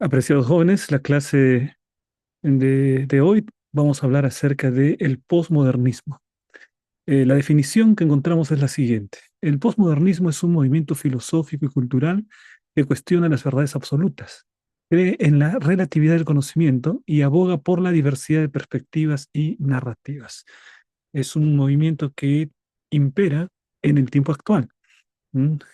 Apreciados jóvenes, la clase de hoy vamos a hablar acerca del posmodernismo. La definición que encontramos es la siguiente. El posmodernismo es un movimiento filosófico y cultural que cuestiona las verdades absolutas, cree en la relatividad del conocimiento y aboga por la diversidad de perspectivas y narrativas. Es un movimiento que impera en el tiempo actual.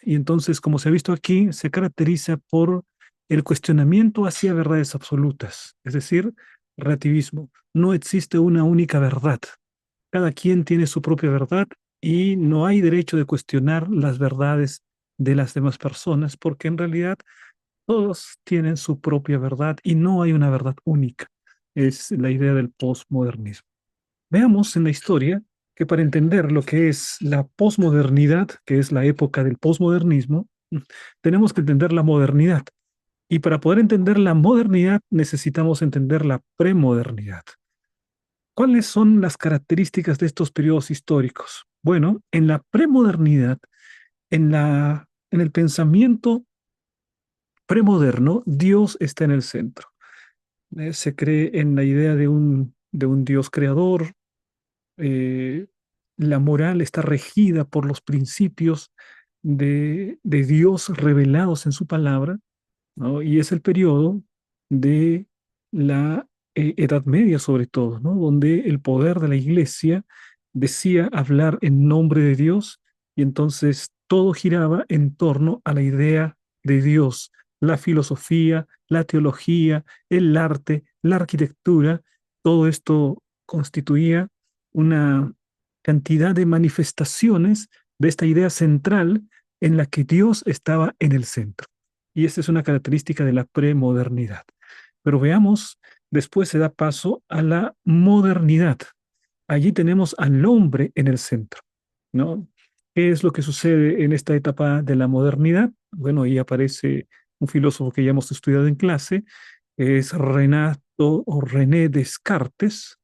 Y entonces, como se ha visto aquí, se caracteriza por el cuestionamiento hacia verdades absolutas, es decir, relativismo. No existe una única verdad. Cada quien tiene su propia verdad y no hay derecho de cuestionar las verdades de las demás personas, porque en realidad todos tienen su propia verdad y no hay una verdad única. Es la idea del postmodernismo. Veamos en la historia que para entender lo que es la posmodernidad, que es la época del posmodernismo, tenemos que entender la modernidad. Y para poder entender la modernidad necesitamos entender la premodernidad. ¿Cuáles son las características de estos periodos históricos? Bueno, en la premodernidad, en el pensamiento premoderno, Dios está en el centro. Se cree en la idea de un Dios creador. eh, la moral está regida por los principios de Dios revelados en su palabra, ¿no? Y es el periodo de la Edad Media, sobre todo, ¿no? Donde el poder de la iglesia decía hablar en nombre de Dios y entonces todo giraba en torno a la idea de Dios, la filosofía, la teología, el arte, la arquitectura, todo esto constituía una cantidad de manifestaciones de esta idea central en la que Dios estaba en el centro. Y esta es una característica de la premodernidad. Pero veamos, después se da paso a la modernidad. Allí tenemos al hombre en el centro, ¿no? ¿Qué es lo que sucede en esta etapa de la modernidad? Bueno, ahí aparece un filósofo que ya hemos estudiado en clase, es Renato o René Descartes,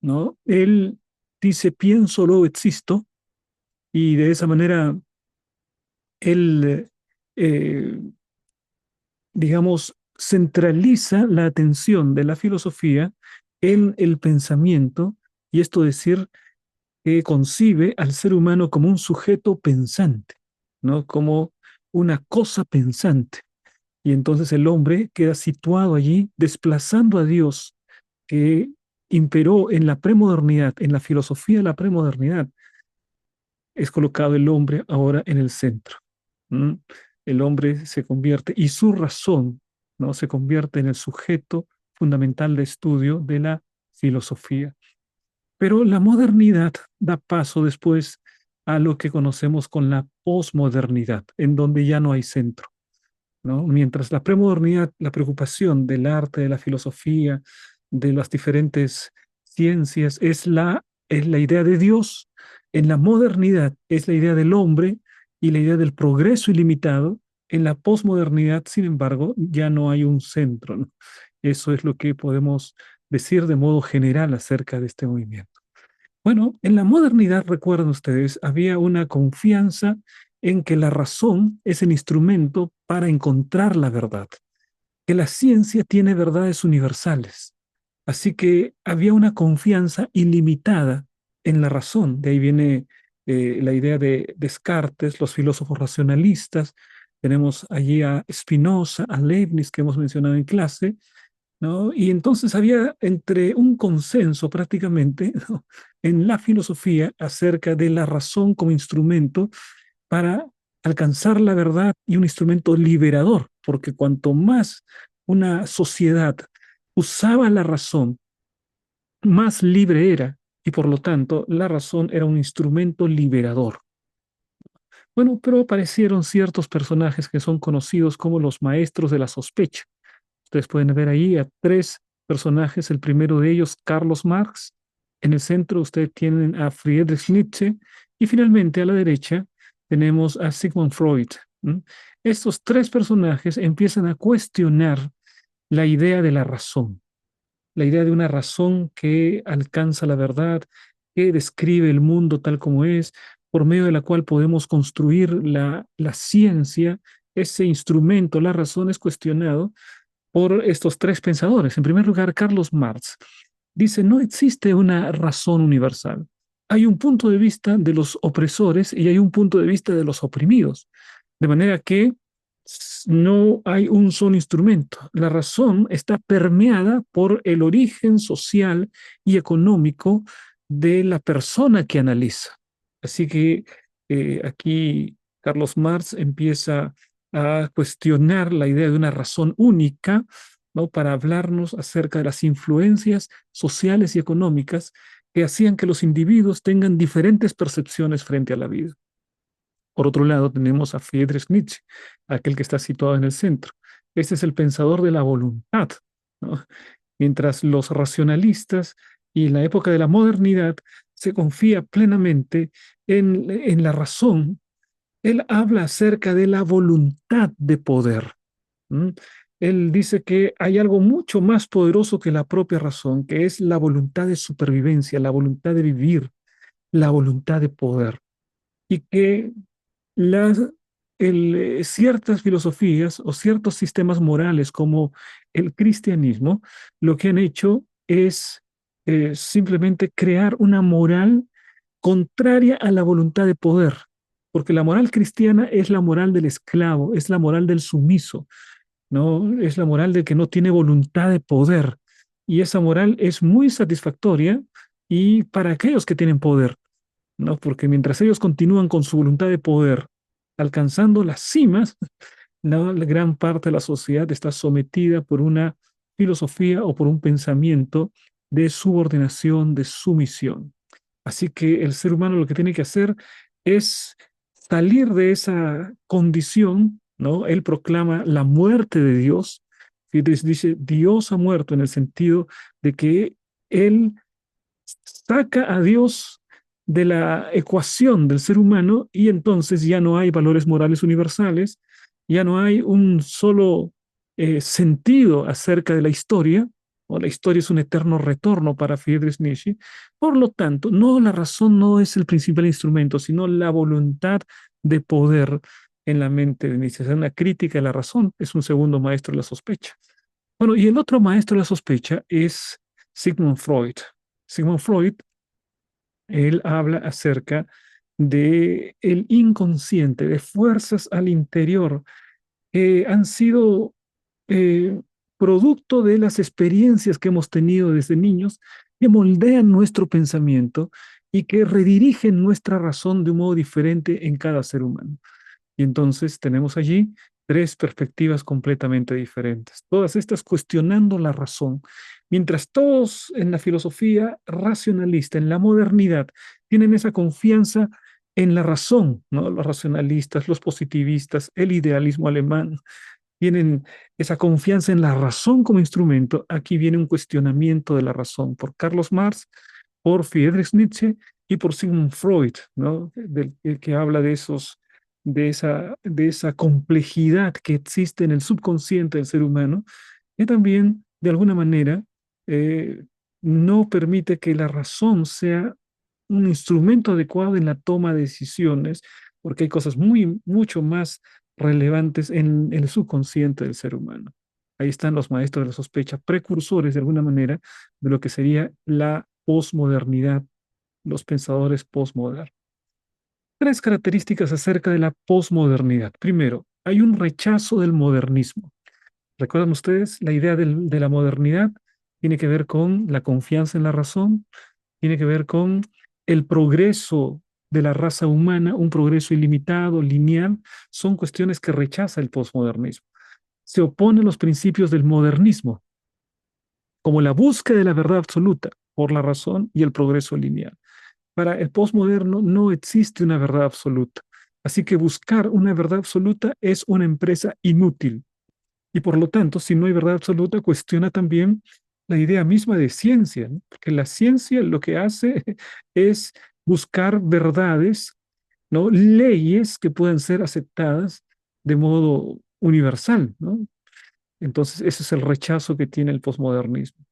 ¿no? Él dice, pienso, luego existo, y de esa manera él, eh, digamos, centraliza la atención de la filosofía en el pensamiento, y esto decir que concibe al ser humano como un sujeto pensante, ¿no? Como una cosa pensante. Y entonces el hombre queda situado allí, desplazando a Dios, que imperó en la premodernidad, en la filosofía de la premodernidad, es colocado el hombre ahora en el centro. ¿Mm? El hombre se convierte, y su razón, ¿no? Se convierte en el sujeto fundamental de estudio de la filosofía. Pero la modernidad da paso después a lo que conocemos con la posmodernidad, en donde ya no hay centro, ¿no? Mientras la premodernidad, la preocupación del arte, de la filosofía, de las diferentes ciencias, es la idea de Dios, en la modernidad es la idea del hombre y la idea del progreso ilimitado. En la posmodernidad, sin embargo, ya no hay un centro, ¿no? Eso es lo que podemos decir de modo general acerca de este movimiento. Bueno, en la modernidad, recuerdan ustedes, había una confianza en que la razón es el instrumento para encontrar la verdad, que la ciencia tiene verdades universales. Así que había una confianza ilimitada en la razón. De ahí viene la idea de Descartes, los filósofos racionalistas. Tenemos allí a Spinoza, a Leibniz, que hemos mencionado en clase, ¿no? Y entonces había entre un consenso prácticamente, ¿no? En la filosofía acerca de la razón como instrumento para alcanzar la verdad y un instrumento liberador, porque cuanto más una sociedad usaba la razón, más libre era, y por lo tanto la razón era un instrumento liberador. Bueno, pero aparecieron ciertos personajes que son conocidos como los maestros de la sospecha. Ustedes pueden ver ahí a tres personajes. El primero de ellos, Carlos Marx. En el centro ustedes tienen a Friedrich Nietzsche. Y finalmente a la derecha tenemos a Sigmund Freud. ¿Mm? Estos tres personajes empiezan a cuestionar la idea de la razón, la idea de una razón que alcanza la verdad, que describe el mundo tal como es, por medio de la cual podemos construir la ciencia ese instrumento, la razón, es cuestionado por estos tres pensadores. En primer lugar, Carlos Marx dice, no existe una razón universal. Hay un punto de vista de los opresores y hay un punto de vista de los oprimidos. De manera que no hay un solo instrumento. La razón está permeada por el origen social y económico de la persona que analiza. Así que aquí Carlos Marx empieza a cuestionar la idea de una razón única, ¿no? Para hablarnos acerca de las influencias sociales y económicas que hacían que los individuos tengan diferentes percepciones frente a la vida. Por otro lado, tenemos a Friedrich Nietzsche, aquel que está situado en el centro. Este es el pensador de la voluntad, ¿no? Mientras los racionalistas y en la época de la modernidad se confía plenamente en la razón, él habla acerca de la voluntad de poder. ¿Mm? Él dice que hay algo mucho más poderoso que la propia razón, que es la voluntad de supervivencia, la voluntad de vivir, la voluntad de poder. Y que las, ciertas filosofías o ciertos sistemas morales como el cristianismo, lo que han hecho es simplemente crear una moral contraria a la voluntad de poder, porque la moral cristiana es la moral del esclavo, es la moral del sumiso, ¿no? Es la moral de que no tiene voluntad de poder. Y esa moral es muy satisfactoria y para aquellos que tienen poder, ¿no? Porque mientras ellos continúan con su voluntad de poder, alcanzando las cimas, la gran parte de la sociedad está sometida por una filosofía o por un pensamiento de subordinación, de sumisión. Así que el ser humano lo que tiene que hacer es salir de esa condición, ¿no? Él proclama la muerte de Dios. Y dice, Dios ha muerto en el sentido de que él saca a Dios de la ecuación del ser humano y entonces ya no hay valores morales universales, ya no hay un solo sentido acerca de la historia, o la historia es un eterno retorno para Friedrich Nietzsche. Por lo tanto, no, la razón no es el principal instrumento, sino la voluntad de poder en la mente de Nietzsche. Es una crítica de la razón, es un segundo maestro de la sospecha. Bueno, y el otro maestro de la sospecha es Sigmund Freud. Sigmund Freud, él habla acerca de el inconsciente, de fuerzas al interior que han sido eh, producto de las experiencias que hemos tenido desde niños, que moldean nuestro pensamiento y que redirigen nuestra razón de un modo diferente en cada ser humano. Y entonces tenemos allí tres perspectivas completamente diferentes, todas estas cuestionando la razón, mientras todos en la filosofía racionalista, en la modernidad, tienen esa confianza en la razón, ¿no? Los racionalistas, los positivistas, el idealismo alemán, tienen esa confianza en la razón como instrumento. Aquí viene un cuestionamiento de la razón por Carlos Marx, por Friedrich Nietzsche y por Sigmund Freud, ¿no? El que habla de de esa complejidad que existe en el subconsciente del ser humano, que también, de alguna manera, eh, no permite que la razón sea un instrumento adecuado en la toma de decisiones, porque hay cosas mucho más relevantes en el subconsciente del ser humano. Ahí están los maestros de la sospecha, precursores de alguna manera de lo que sería la posmodernidad, los pensadores posmodernos. Tres características acerca de la posmodernidad. Primero, hay un rechazo del modernismo. ¿Recuerdan ustedes? La idea de la modernidad tiene que ver con la confianza en la razón, tiene que ver con el progreso de la raza humana, un progreso ilimitado, lineal, son cuestiones que rechaza el posmodernismo. Se oponen los principios del modernismo, como la búsqueda de la verdad absoluta por la razón y el progreso lineal. Para el posmoderno no existe una verdad absoluta, así que buscar una verdad absoluta es una empresa inútil. Y por lo tanto, si no hay verdad absoluta, cuestiona también la idea misma de ciencia, ¿no? Porque la ciencia lo que hace es buscar verdades, ¿no? Leyes que puedan ser aceptadas de modo universal, ¿no? Entonces, ese es el rechazo que tiene el posmodernismo.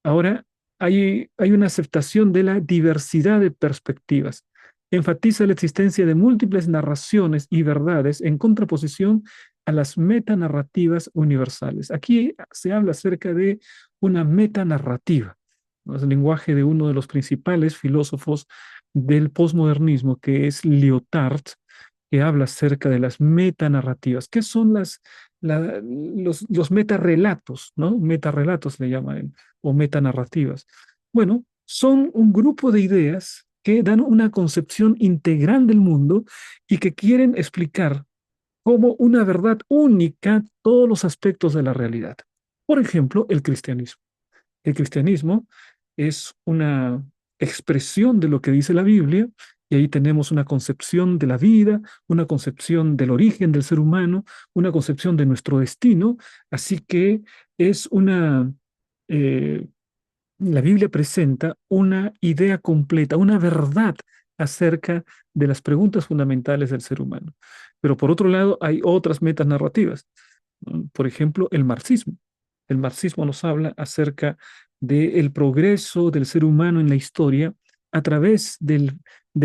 Ahora, hay una aceptación de la diversidad de perspectivas. Enfatiza la existencia de múltiples narraciones y verdades en contraposición a las metanarrativas universales. Aquí se habla acerca de una metanarrativa, ¿no? Es el lenguaje de uno de los principales filósofos del posmodernismo, que es Lyotard, que habla acerca de las metanarrativas. ¿Qué son los metarrelatos, ¿no? Metarrelatos le llaman, o metanarrativas. Bueno, son un grupo de ideas que dan una concepción integral del mundo y que quieren explicar como una verdad única todos los aspectos de la realidad. Por ejemplo, el cristianismo. El cristianismo es una expresión de lo que dice la Biblia, y ahí tenemos una concepción de la vida, una concepción del origen del ser humano, una concepción de nuestro destino. Así que es eh, la Biblia presenta una idea completa, una verdad acerca de las preguntas fundamentales del ser humano. Pero por otro lado, hay otras metas narrativas. Por ejemplo, el marxismo. El marxismo nos habla acerca del progreso del ser humano en la historia a través de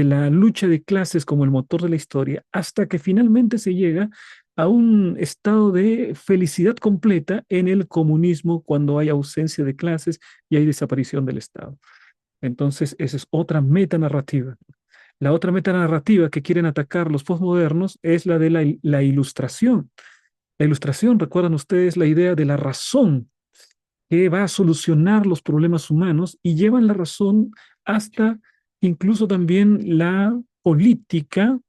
la lucha de clases como el motor de la historia, hasta que finalmente se llega a un estado de felicidad completa en el comunismo cuando hay ausencia de clases y hay desaparición del Estado. Entonces, esa es otra metanarrativa. La otra metanarrativa que quieren atacar los posmodernos es la de la ilustración. La ilustración, recuerdan ustedes la idea de la razón que va a solucionar los problemas humanos y llevan la razón hasta incluso también la política,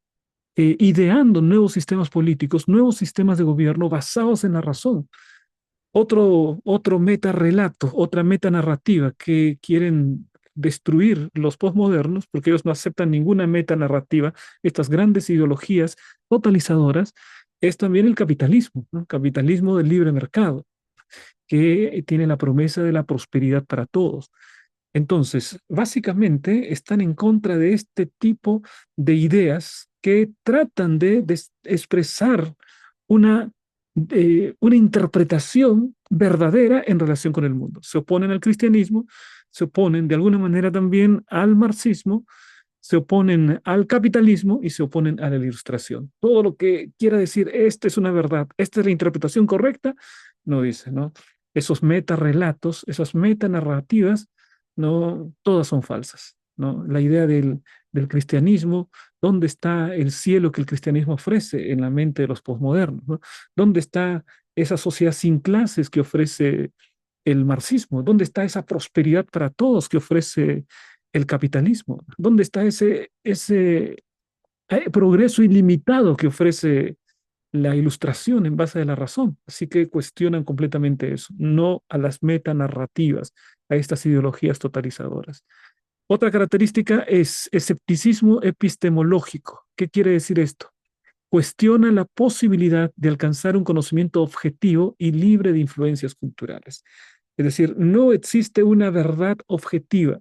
ideando nuevos sistemas políticos, nuevos sistemas de gobierno basados en la razón. Otro metarrelato, otra metanarrativa que quieren destruir los posmodernos, porque ellos no aceptan ninguna metanarrativa, estas grandes ideologías totalizadoras, es también el capitalismo, ¿no? Capitalismo del libre mercado, que tiene la promesa de la prosperidad para todos. Entonces, básicamente están en contra de este tipo de ideas que tratan de expresar una, una interpretación verdadera en relación con el mundo. Se oponen al cristianismo, se oponen de alguna manera también al marxismo, se oponen al capitalismo y se oponen a la ilustración. Todo lo que quiera decir, esta es una verdad, esta es la interpretación correcta, no dice, ¿no? Esos metarrelatos, esas metanarrativas, no, todas son falsas, ¿no? La idea del cristianismo, ¿dónde está el cielo que el cristianismo ofrece en la mente de los posmodernos, ¿no? ¿Dónde está esa sociedad sin clases que ofrece el marxismo? ¿Dónde está esa prosperidad para todos que ofrece el capitalismo? ¿Dónde está ese progreso ilimitado que ofrece la ilustración en base a la razón? Así que cuestionan completamente eso, no a las metanarrativas, a estas ideologías totalizadoras. Otra característica es escepticismo epistemológico. ¿Qué quiere decir esto? Cuestiona la posibilidad de alcanzar un conocimiento objetivo y libre de influencias culturales. Es decir, no existe una verdad objetiva,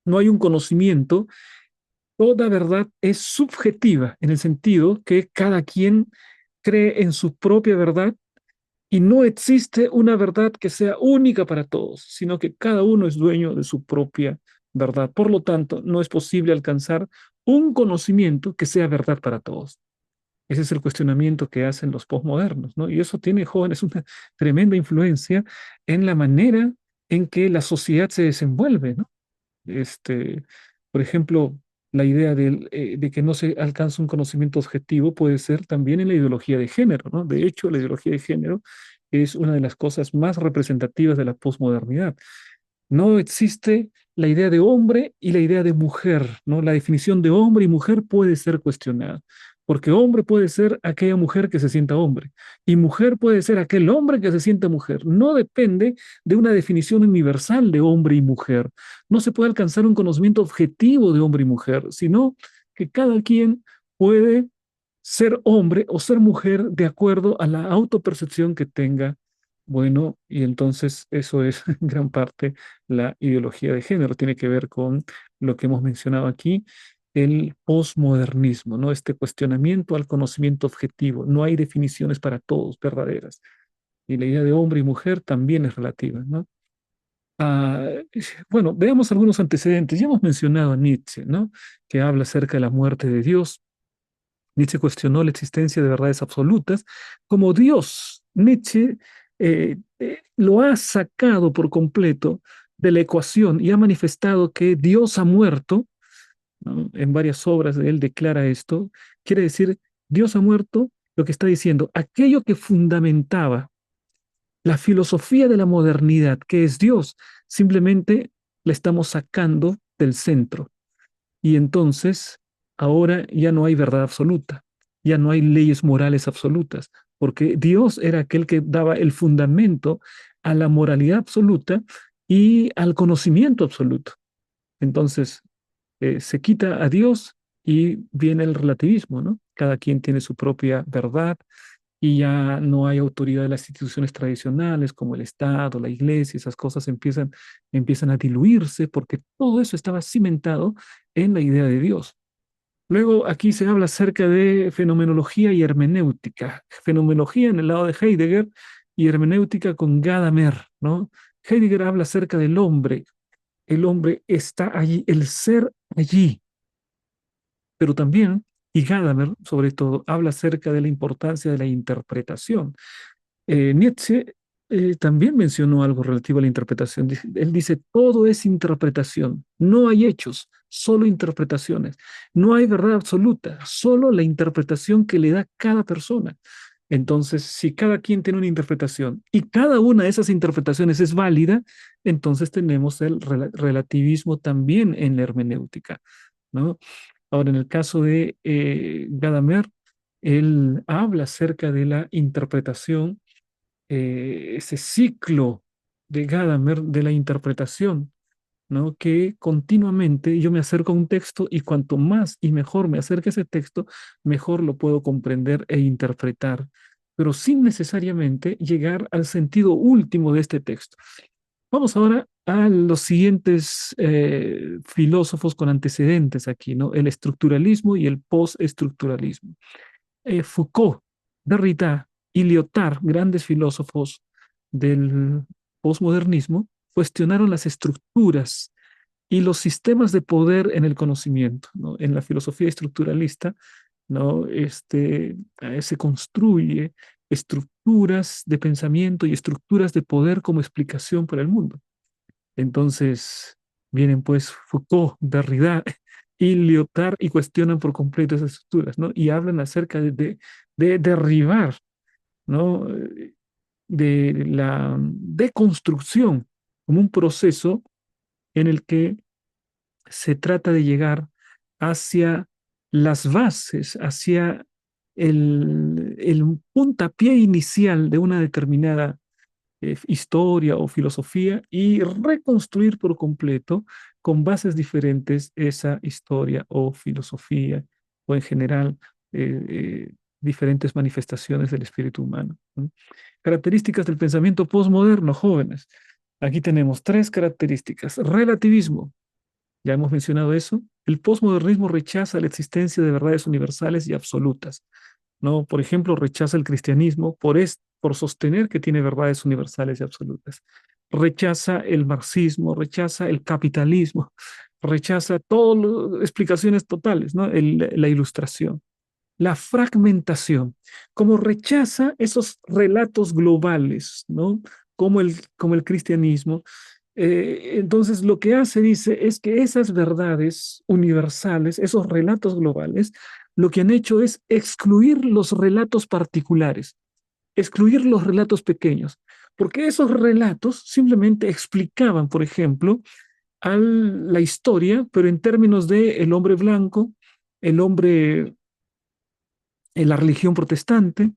no hay un conocimiento. Toda verdad es subjetiva en el sentido que cada quien cree en su propia verdad y no existe una verdad que sea única para todos, sino que cada uno es dueño de su propia verdad. Por lo tanto, no es posible alcanzar un conocimiento que sea verdad para todos. Ese es el cuestionamiento que hacen los posmodernos, ¿no? Y eso tiene, jóvenes, una tremenda influencia en la manera en que la sociedad se desenvuelve, ¿no? Este, por ejemplo, la idea de que no se alcanza un conocimiento objetivo puede ser también en la ideología de género, ¿no? De hecho, la ideología de género es una de las cosas más representativas de la posmodernidad. No existe la idea de hombre y la idea de mujer, ¿no? La definición de hombre y mujer puede ser cuestionada, porque hombre puede ser aquella mujer que se sienta hombre y mujer puede ser aquel hombre que se sienta mujer. No depende de una definición universal de hombre y mujer. No se puede alcanzar un conocimiento objetivo de hombre y mujer, sino que cada quien puede ser hombre o ser mujer de acuerdo a la autopercepción que tenga. Bueno, y entonces eso es en gran parte la ideología de género. Tiene que ver con lo que hemos mencionado aquí, el posmodernismo, ¿no? Este cuestionamiento al conocimiento objetivo. No hay definiciones para todos verdaderas. Y la idea de hombre y mujer también es relativa, ¿no? Ah, bueno, veamos algunos antecedentes. Ya hemos mencionado a Nietzsche, ¿no? Que habla acerca de la muerte de Dios. Nietzsche cuestionó la existencia de verdades absolutas como Dios. Nietzsche lo ha sacado por completo de la ecuación y ha manifestado que Dios ha muerto, ¿no? En varias obras de él declara esto. Quiere decir, Dios ha muerto, lo que está diciendo, aquello que fundamentaba la filosofía de la modernidad, que es Dios, simplemente la estamos sacando del centro. Y entonces, ahora ya no hay verdad absoluta, ya no hay leyes morales absolutas, porque Dios era aquel que daba el fundamento a la moralidad absoluta y al conocimiento absoluto. Entonces, se quita a Dios y viene el relativismo, ¿no? Cada quien tiene su propia verdad y ya no hay autoridad de las instituciones tradicionales como el Estado, la Iglesia, esas cosas empiezan a diluirse porque todo eso estaba cimentado en la idea de Dios. Luego aquí se habla acerca de fenomenología y hermenéutica. Fenomenología en el lado de Heidegger y hermenéutica con Gadamer, ¿no? Heidegger habla acerca del hombre. El hombre está allí, el ser allí, pero también, y Gadamer sobre todo, habla acerca de la importancia de la interpretación. Nietzsche también mencionó algo relativo a la interpretación. Él dice, todo es interpretación, no hay hechos, solo interpretaciones. No hay verdad absoluta, solo la interpretación que le da cada persona. Entonces, si cada quien tiene una interpretación y cada una de esas interpretaciones es válida, entonces tenemos el relativismo también en la hermenéutica, ¿no? Ahora, en el caso de Gadamer, él habla acerca de la interpretación, ese ciclo de Gadamer de la interpretación, ¿no? Que continuamente yo me acerco a un texto y cuanto más y mejor me acerque a ese texto, mejor lo puedo comprender e interpretar, pero sin necesariamente llegar al sentido último de este texto. Vamos ahora a los siguientes filósofos con antecedentes aquí, ¿no? El estructuralismo y el postestructuralismo. Foucault, Derrida y Lyotard, grandes filósofos del posmodernismo, cuestionaron las estructuras y los sistemas de poder en el conocimiento, ¿no? En la filosofía estructuralista, ¿no? Se construye estructuras de pensamiento y estructuras de poder como explicación para el mundo. Entonces vienen pues Foucault, Derrida y Lyotard y cuestionan por completo esas estructuras, ¿no? Y hablan acerca de derribar, ¿no? De la deconstrucción como un proceso en el que se trata de llegar hacia las bases, hacia el puntapié inicial de una determinada historia o filosofía y reconstruir por completo con bases diferentes esa historia o filosofía o en general eh, diferentes manifestaciones del espíritu humano, ¿no? Características del pensamiento postmoderno, jóvenes. Aquí tenemos tres características. Relativismo, ya hemos mencionado eso. El postmodernismo rechaza la existencia de verdades universales y absolutas, ¿no? Por ejemplo, rechaza el cristianismo por sostener que tiene verdades universales y absolutas. Rechaza el marxismo, rechaza el capitalismo, rechaza todas las explicaciones totales, ¿no? La ilustración. La fragmentación, como rechaza esos relatos globales, ¿no? Como el cristianismo. Entonces, lo que hace, dice, es que esas verdades universales, esos relatos globales, lo que han hecho es excluir los relatos particulares, excluir los relatos pequeños, porque esos relatos simplemente explicaban, por ejemplo, la historia, pero en términos de el hombre blanco, el hombre en la religión protestante,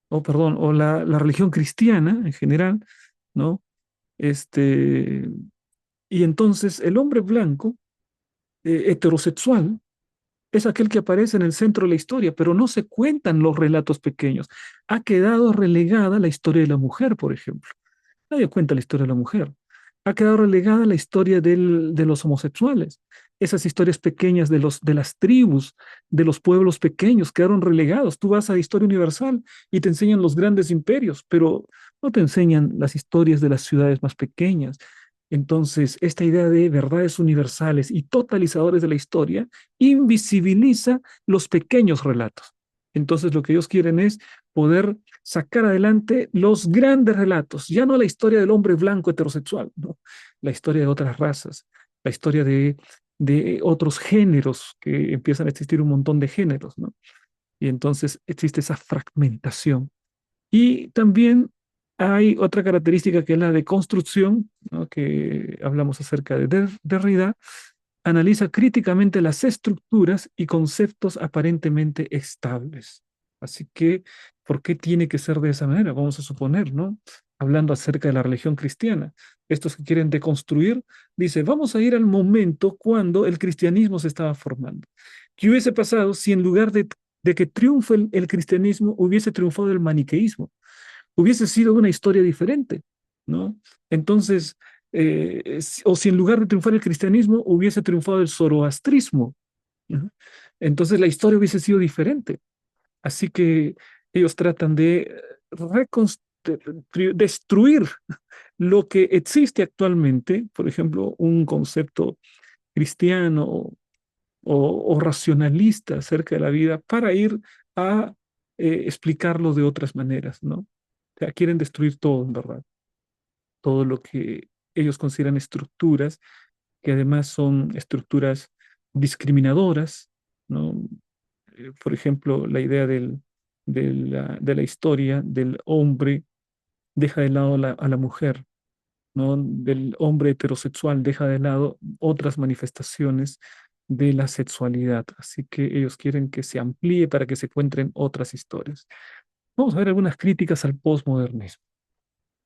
o perdón, o la religión cristiana en general, ¿no? Este, y entonces el hombre blanco, heterosexual, es aquel que aparece en el centro de la historia, pero no se cuentan los relatos pequeños. Ha quedado relegada la historia de la mujer, por ejemplo. Nadie cuenta la historia de la mujer. Ha quedado relegada la historia de los homosexuales. Esas historias pequeñas de las tribus, de los pueblos pequeños, quedaron relegados. Tú vas a Historia Universal y te enseñan los grandes imperios, pero no te enseñan las historias de las ciudades más pequeñas. Entonces, esta idea de verdades universales y totalizadores de la historia invisibiliza los pequeños relatos. Entonces lo que ellos quieren es poder sacar adelante los grandes relatos, ya no la historia del hombre blanco heterosexual, ¿no? La historia de otras razas, la historia de otros géneros, que empiezan a existir un montón de géneros, ¿no? Y entonces existe esa fragmentación. Y también hay otra característica que es la de construcción, ¿no? Que hablamos acerca de Derrida, analiza críticamente las estructuras y conceptos aparentemente estables. Así que, ¿por qué tiene que ser de esa manera? Vamos a suponer, ¿no? Hablando acerca de la religión cristiana. Estos que quieren deconstruir, dice, vamos a ir al momento cuando el cristianismo se estaba formando. ¿Qué hubiese pasado si en lugar de que triunfe el cristianismo hubiese triunfado el maniqueísmo? Hubiese sido una historia diferente, ¿no? Entonces, o si en lugar de triunfar el cristianismo hubiese triunfado el zoroastrismo, ¿no? Entonces la historia hubiese sido diferente. Así que ellos tratan de destruir lo que existe actualmente, por ejemplo, un concepto cristiano o racionalista acerca de la vida, para ir a explicarlo de otras maneras, ¿no? O sea, quieren destruir todo, en verdad, todo lo que ellos consideran estructuras, que además son estructuras discriminadoras, ¿no? Por ejemplo, la idea de la historia del hombre deja de lado a la mujer, ¿no? Del hombre heterosexual deja de lado otras manifestaciones de la sexualidad. Así que ellos quieren que se amplíe para que se encuentren otras historias. Vamos a ver algunas críticas al posmodernismo.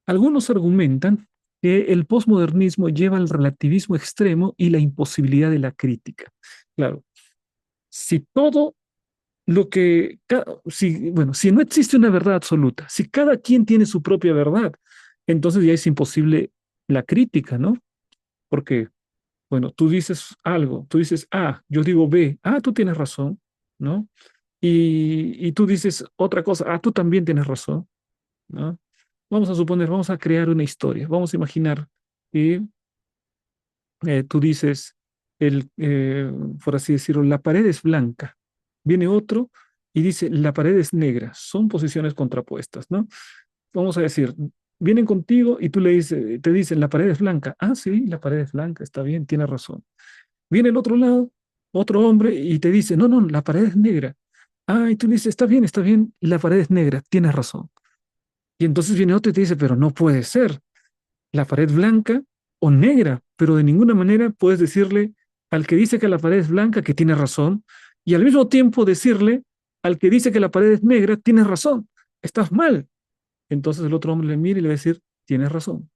Algunos argumentan que el posmodernismo lleva al relativismo extremo y la imposibilidad de la crítica. Claro, si todo lo que, si, bueno, si no existe una verdad absoluta, si cada quien tiene su propia verdad, entonces ya es imposible la crítica, ¿no? Porque, bueno, tú dices algo, tú dices A, yo digo B, ah, tú tienes razón, ¿no? Y tú dices otra cosa, ah, tú también tienes razón, ¿no? Vamos a suponer, vamos a crear una historia, vamos a imaginar que tú dices, por así decirlo, la pared es blanca. Viene otro y dice, la pared es negra. Son posiciones contrapuestas, ¿no? Vamos a decir, vienen contigo y tú le dices, te dicen, la pared es blanca. Ah, sí, la pared es blanca, está bien, tiene razón. Viene el otro lado, otro hombre, y te dice, no, no, la pared es negra. Ah, y tú le dices, está bien, la pared es negra, tienes razón. Y entonces viene otro y te dice, pero no puede ser la pared blanca o negra, pero de ninguna manera puedes decirle al que dice que la pared es blanca que tiene razón y al mismo tiempo decirle al que dice que la pared es negra, tienes razón, estás mal. Entonces el otro hombre le mira y le va a decir, tienes razón,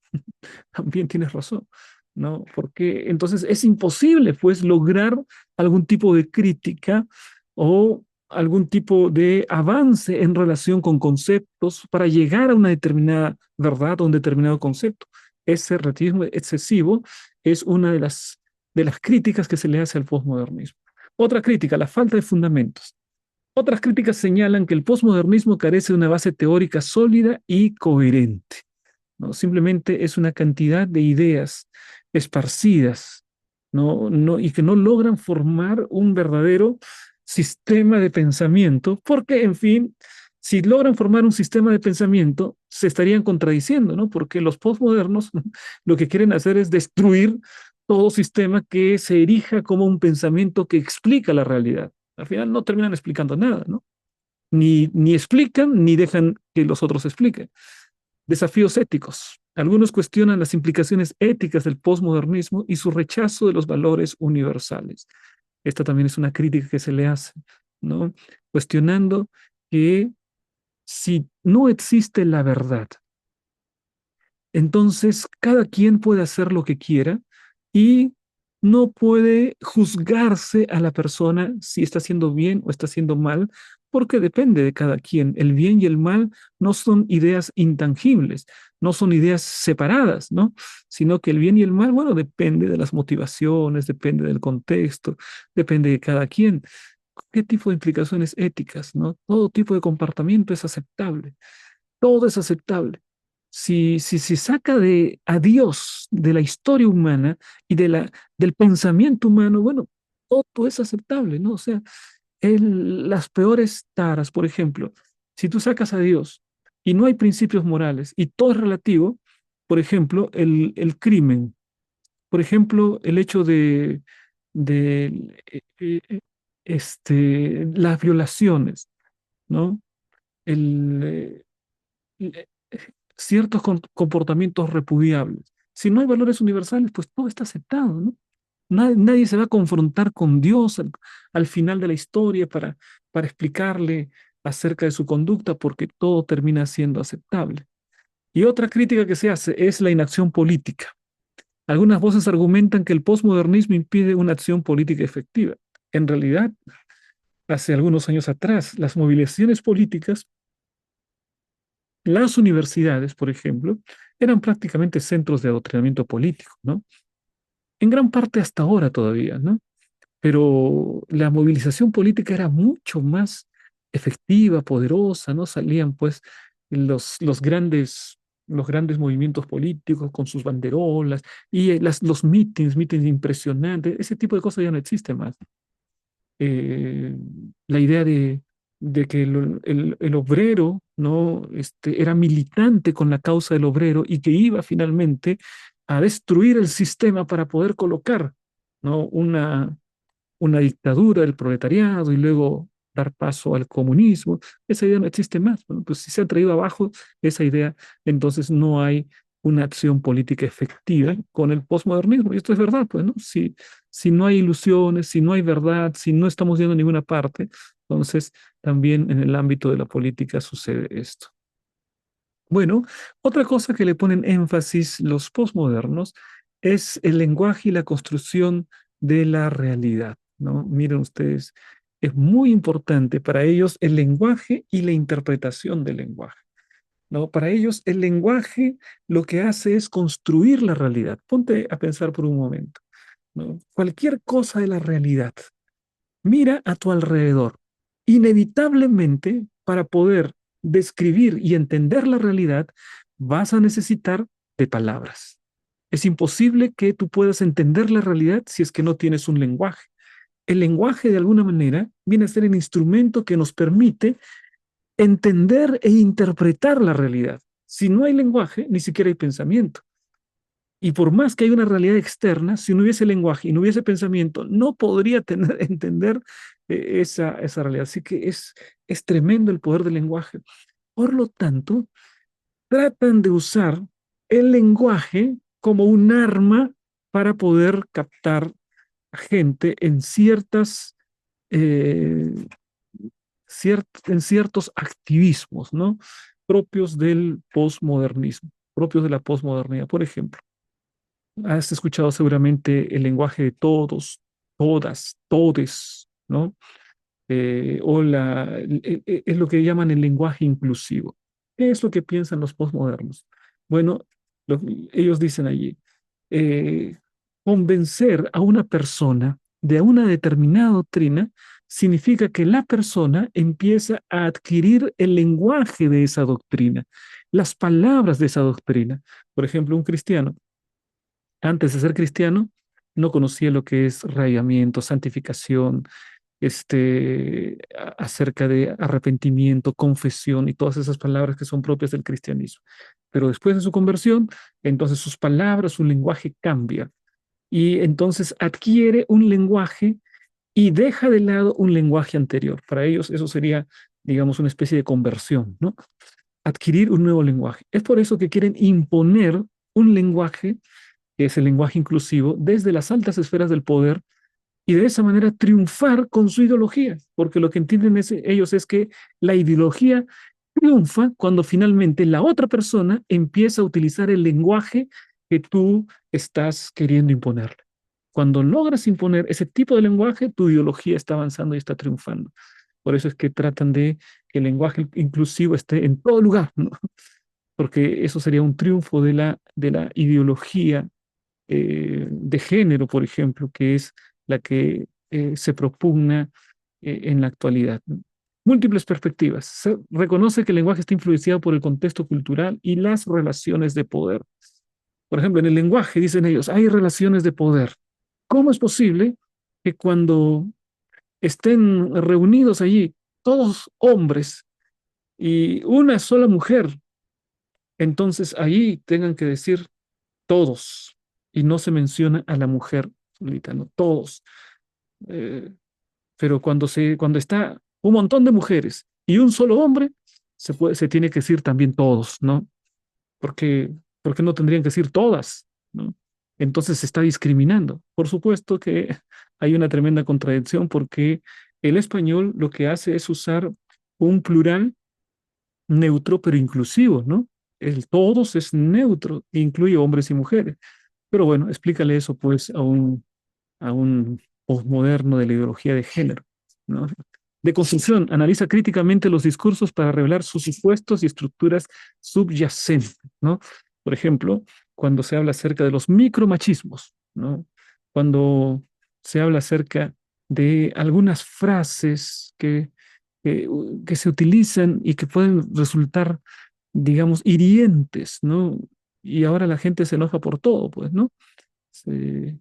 también tienes razón, ¿no? Porque entonces es imposible, pues, lograr algún tipo de crítica o algún tipo de avance en relación con conceptos para llegar a una determinada verdad o un determinado concepto. Ese relativismo excesivo es una de las críticas que se le hace al posmodernismo. Otra crítica, la falta de fundamentos. Otras críticas señalan que el posmodernismo carece de una base teórica sólida y coherente, ¿no? Simplemente es una cantidad de ideas esparcidas, ¿no? Y que no logran formar un verdadero sistema de pensamiento, porque, en fin, si logran formar un sistema de pensamiento, se estarían contradiciendo, ¿no? Porque los postmodernos lo que quieren hacer es destruir todo sistema que se erija como un pensamiento que explica la realidad. Al final no terminan explicando nada, ¿no? Ni explican ni dejan que los otros expliquen. Desafíos éticos. Algunos cuestionan las implicaciones éticas del posmodernismo y su rechazo de los valores universales. Esta también es una crítica que se le hace, ¿no? Cuestionando que si no existe la verdad, entonces cada quien puede hacer lo que quiera y no puede juzgarse a la persona si está haciendo bien o está haciendo mal, porque depende de cada quien. El bien y el mal no son ideas intangibles, no son ideas separadas, ¿no? Sino que el bien y el mal, bueno, depende de las motivaciones, depende del contexto, depende de cada quien. ¿Qué tipo de implicaciones éticas, no? Todo tipo de comportamiento es aceptable, todo es aceptable. Si saca a Dios de la historia humana y del pensamiento humano, bueno, todo es aceptable, ¿no? O sea, las peores taras, por ejemplo, si tú sacas a Dios y no hay principios morales y todo es relativo, por ejemplo, el crimen, por ejemplo, el hecho de las violaciones, ¿no? El, ciertos comportamientos repudiables. Si no hay valores universales, pues todo está aceptado, ¿no? Nadie se va a confrontar con Dios al final de la historia para explicarle acerca de su conducta porque todo termina siendo aceptable. Y otra crítica que se hace es la inacción política. Algunas voces argumentan que el posmodernismo impide una acción política efectiva. En realidad, hace algunos años atrás, las movilizaciones políticas, las universidades, por ejemplo, eran prácticamente centros de adoctrinamiento político, ¿no? En gran parte hasta ahora todavía, ¿no? Pero la movilización política era mucho más efectiva, poderosa, ¿no? Salían pues los grandes movimientos políticos con sus banderolas y los mítines impresionantes, ese tipo de cosas ya no existe más. eh, la idea de que el obrero, ¿no? Era militante con la causa del obrero y que iba finalmente a destruir el sistema para poder colocar, ¿no? Una dictadura del proletariado y luego dar paso al comunismo. Esa idea no existe más. Bueno, pues si se ha traído abajo esa idea, entonces no hay una acción política efectiva con el posmodernismo. Y esto es verdad, pues, ¿no? Si no hay ilusiones, si no hay verdad, si no estamos yendo a ninguna parte, entonces también en el ámbito de la política sucede esto. Bueno, otra cosa que le ponen énfasis los posmodernos es el lenguaje y la construcción de la realidad, ¿no? Miren ustedes, es muy importante para ellos el lenguaje y la interpretación del lenguaje, ¿no? Para ellos el lenguaje lo que hace es construir la realidad. Ponte a pensar por un momento, ¿no? Cualquier cosa de la realidad, mira a tu alrededor. Inevitablemente, para poder describir y entender la realidad, vas a necesitar de palabras. Es imposible que tú puedas entender la realidad si es que no tienes un lenguaje. El lenguaje, de alguna manera, viene a ser el instrumento que nos permite entender e interpretar la realidad. Si no hay lenguaje, ni siquiera hay pensamiento. Y por más que haya una realidad externa, si no hubiese lenguaje y no hubiese pensamiento, no podría tener, entender esa realidad. Así que es tremendo el poder del lenguaje. Por lo tanto, tratan de usar el lenguaje como un arma para poder captar a gente eh, en ciertos activismos, ¿no? Propios del posmodernismo, propios de la posmodernidad. Por ejemplo, has escuchado seguramente el lenguaje de todos, todas, todes, ¿no? Es lo que llaman el lenguaje inclusivo. ¿Qué es lo que piensan los postmodernos? Bueno, ellos dicen allí, eh, convencer a una persona de una determinada doctrina significa que la persona empieza a adquirir el lenguaje de esa doctrina, las palabras de esa doctrina. Por ejemplo, un cristiano antes de ser cristiano, no conocía lo que es rayamiento, santificación, acerca de arrepentimiento, confesión y todas esas palabras que son propias del cristianismo. Pero después de su conversión, entonces sus palabras, su lenguaje cambia y entonces adquiere un lenguaje y deja de lado un lenguaje anterior. Para ellos eso sería, digamos, una especie de conversión, ¿no? Adquirir un nuevo lenguaje. Es por eso que quieren imponer un lenguaje que es el lenguaje inclusivo, desde las altas esferas del poder y de esa manera triunfar con su ideología, porque lo que entienden ellos es que la ideología triunfa cuando finalmente la otra persona empieza a utilizar el lenguaje que tú estás queriendo imponerle. Cuando logras imponer ese tipo de lenguaje, tu ideología está avanzando y está triunfando. Por eso es que tratan de que el lenguaje inclusivo esté en todo lugar, ¿no? Porque eso sería un triunfo de la ideología de género, por ejemplo, que es la que se propugna en la actualidad. Múltiples perspectivas. Se reconoce que el lenguaje está influenciado por el contexto cultural y las relaciones de poder. Por ejemplo, en el lenguaje, dicen ellos, hay relaciones de poder. ¿Cómo es posible que cuando estén reunidos allí, todos hombres y una sola mujer, entonces allí tengan que decir todos y no se menciona a la mujer solita, no todos. Eh, pero cuando está un montón de mujeres y un solo hombre, se tiene que decir también todos, ¿no? Porque, porque no tendrían que decir todas, ¿no? Entonces se está discriminando. Por supuesto que hay una tremenda contradicción porque el español lo que hace es usar un plural neutro pero inclusivo, ¿no? El todos es neutro, incluye hombres y mujeres. Pero bueno, explícale eso pues a un posmoderno de la ideología de género, ¿no? De construcción, analiza críticamente los discursos para revelar sus supuestos y estructuras subyacentes, ¿no? Por ejemplo, cuando se habla acerca de los micromachismos, ¿no? Cuando se habla acerca de algunas frases que se utilizan y que pueden resultar, digamos, hirientes, ¿no? Y ahora la gente se enoja por todo, pues, ¿no? Se-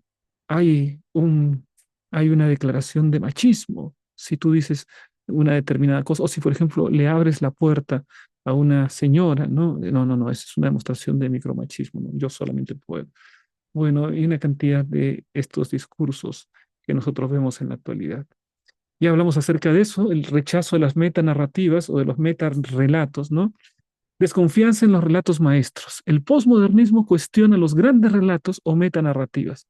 hay un, hay una declaración de machismo. Si tú dices una determinada cosa, o si, por ejemplo, le abres la puerta a una señora, ¿no? No, no, no, esa es una demostración de micromachismo, ¿no? Yo solamente puedo. Bueno, y una cantidad de estos discursos que nosotros vemos en la actualidad. Ya hablamos acerca de eso, el rechazo de las metanarrativas o de los metarrelatos, ¿no? Desconfianza en los relatos maestros. El posmodernismo cuestiona los grandes relatos o metanarrativas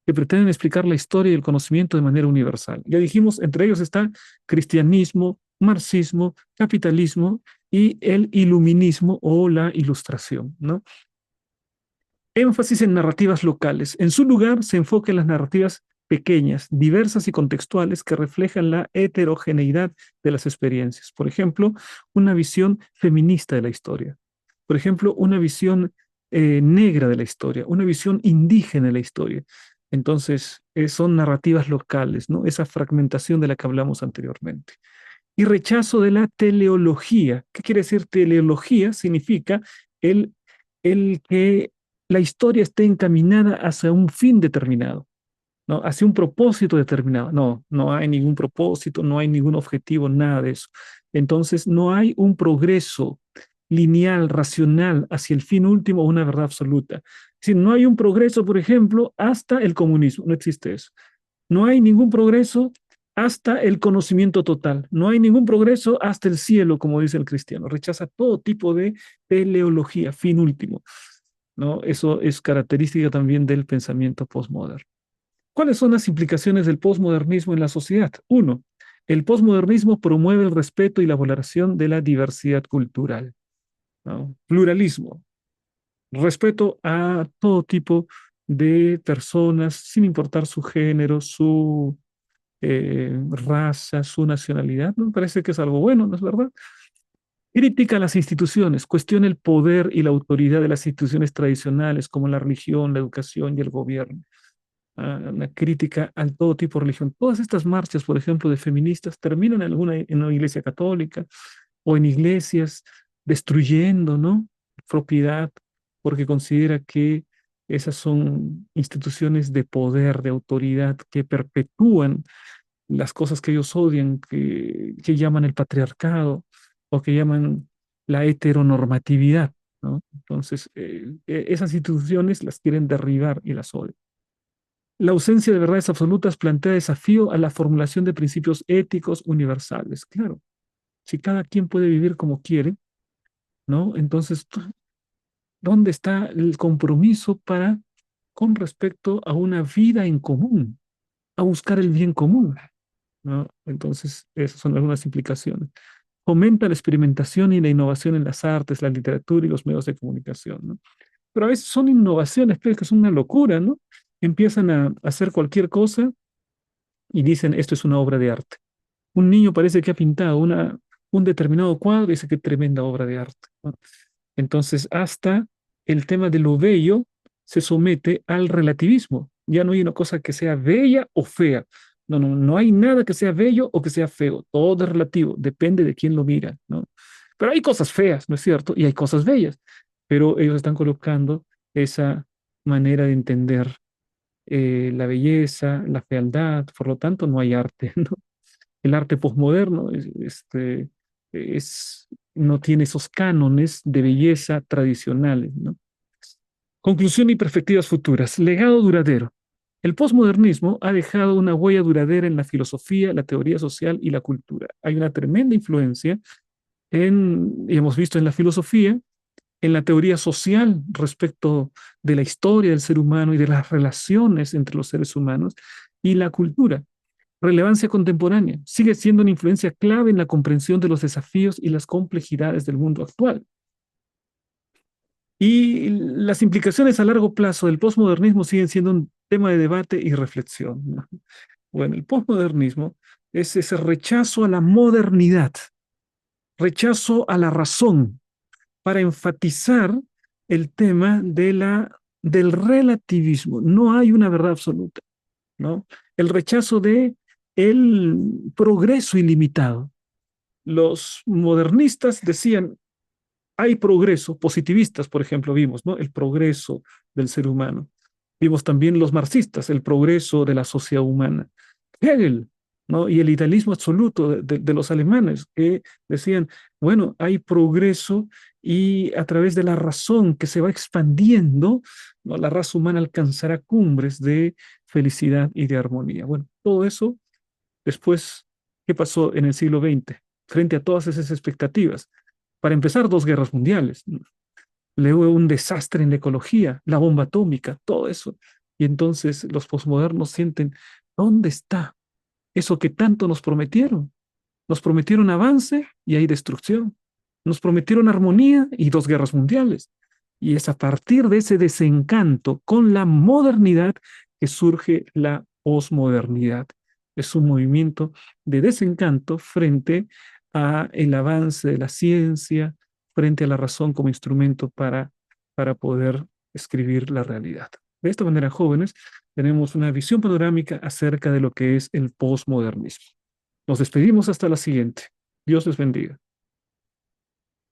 que pretenden explicar la historia y el conocimiento de manera universal. Ya dijimos, entre ellos está cristianismo, marxismo, capitalismo y el iluminismo o la ilustración, ¿no? Énfasis en narrativas locales. En su lugar se enfoca en las narrativas pequeñas, diversas y contextuales que reflejan la heterogeneidad de las experiencias. Por ejemplo, una visión feminista de la historia. Por ejemplo, una visión negra de la historia, una visión indígena de la historia. Entonces, son narrativas locales, ¿no? Esa fragmentación de la que hablamos anteriormente. Y rechazo de la teleología. ¿Qué quiere decir teleología? Significa el, el que la historia esté encaminada hacia un fin determinado, ¿no? Hacia un propósito determinado. No, no hay ningún propósito, no hay ningún objetivo, nada de eso. Entonces, no hay un progreso lineal, racional, hacia el fin último o una verdad absoluta. Es decir, no hay un progreso, por ejemplo, hasta el comunismo, no existe eso. No hay ningún progreso hasta el conocimiento total. No hay ningún progreso hasta el cielo, como dice el cristiano. Rechaza todo tipo de teleología, fin último, ¿no? Eso es característica también del pensamiento postmoderno. ¿Cuáles son las implicaciones del postmodernismo en la sociedad? Uno, el postmodernismo promueve el respeto y la valoración de la diversidad cultural, ¿no? Pluralismo, respeto a todo tipo de personas, sin importar su género, su raza, su nacionalidad. Me parece que es algo bueno, ¿no es verdad? Critica a las instituciones, cuestiona el poder y la autoridad de las instituciones tradicionales como la religión, la educación y el gobierno. Una crítica a todo tipo de religión. Todas estas marchas, por ejemplo, de feministas, terminan en una iglesia católica o en iglesias destruyendo, ¿no? Propiedad, porque considera que esas son instituciones de poder, de autoridad, que perpetúan las cosas que ellos odian, que llaman el patriarcado o que llaman la heteronormatividad, ¿no? Entonces, esas instituciones las quieren derribar y las odian. La ausencia de verdades absolutas plantea desafío a la formulación de principios éticos universales. Claro, si cada quien puede vivir como quiere, ¿no? Entonces, ¿dónde está el compromiso para, con respecto a una vida en común, a buscar el bien común, ¿no? Entonces, esas son algunas implicaciones. Fomenta la experimentación y la innovación en las artes, la literatura y los medios de comunicación, ¿no? Pero a veces son innovaciones, pero que son una locura, ¿no? Empiezan a hacer cualquier cosa y dicen, esto es una obra de arte. Un niño parece que ha pintado un determinado cuadro y dice, qué tremenda obra de arte, ¿no? Entonces, hasta el tema de lo bello se somete al relativismo. Ya no hay una cosa que sea bella o fea. No, no, no hay nada que sea bello o que sea feo. Todo es relativo, depende de quién lo mira, ¿no? Pero hay cosas feas, ¿no es cierto? Y hay cosas bellas. Pero ellos están colocando esa manera de entender la belleza, la fealdad, por lo tanto no hay arte, ¿no? el arte posmoderno es, no tiene esos cánones de belleza tradicionales, ¿no? Conclusión y perspectivas futuras. Legado duradero. El posmodernismo ha dejado una huella duradera en la filosofía, la teoría social y la cultura. Hay una tremenda influencia y hemos visto en la filosofía, en la teoría social respecto de la historia del ser humano y de las relaciones entre los seres humanos y la cultura. Relevancia contemporánea. Sigue siendo una influencia clave en la comprensión de los desafíos y las complejidades del mundo actual. Y las implicaciones a largo plazo del posmodernismo siguen siendo un tema de debate y reflexión, ¿no? Bueno, el posmodernismo es ese rechazo a la modernidad, rechazo a la razón, para enfatizar el tema del relativismo. No hay una verdad absoluta, ¿no? El rechazo de el progreso ilimitado. Los modernistas decían, hay progreso, positivistas, por ejemplo, vimos, ¿no? El progreso del ser humano. Vimos también los marxistas, el progreso de la sociedad humana. Hegel, ¿no? Y el idealismo absoluto de los alemanes, que decían, bueno, hay progreso y a través de la razón que se va expandiendo, ¿no? La raza humana alcanzará cumbres de felicidad y de armonía. Bueno, todo eso después, ¿qué pasó en el siglo XX? Frente a todas esas expectativas. Para empezar, dos guerras mundiales, ¿no? Luego un desastre en la ecología, la bomba atómica, todo eso. Y entonces los posmodernos sienten, ¿dónde está eso que tanto nos prometieron? Nos prometieron avance y hay destrucción. Nos prometieron armonía y dos guerras mundiales. Y es a partir de ese desencanto con la modernidad que surge la posmodernidad. Es un movimiento de desencanto frente a el avance de la ciencia, frente a la razón como instrumento para poder escribir la realidad. De esta manera, jóvenes, tenemos una visión panorámica acerca de lo que es el posmodernismo. Nos despedimos hasta la siguiente. Dios les bendiga.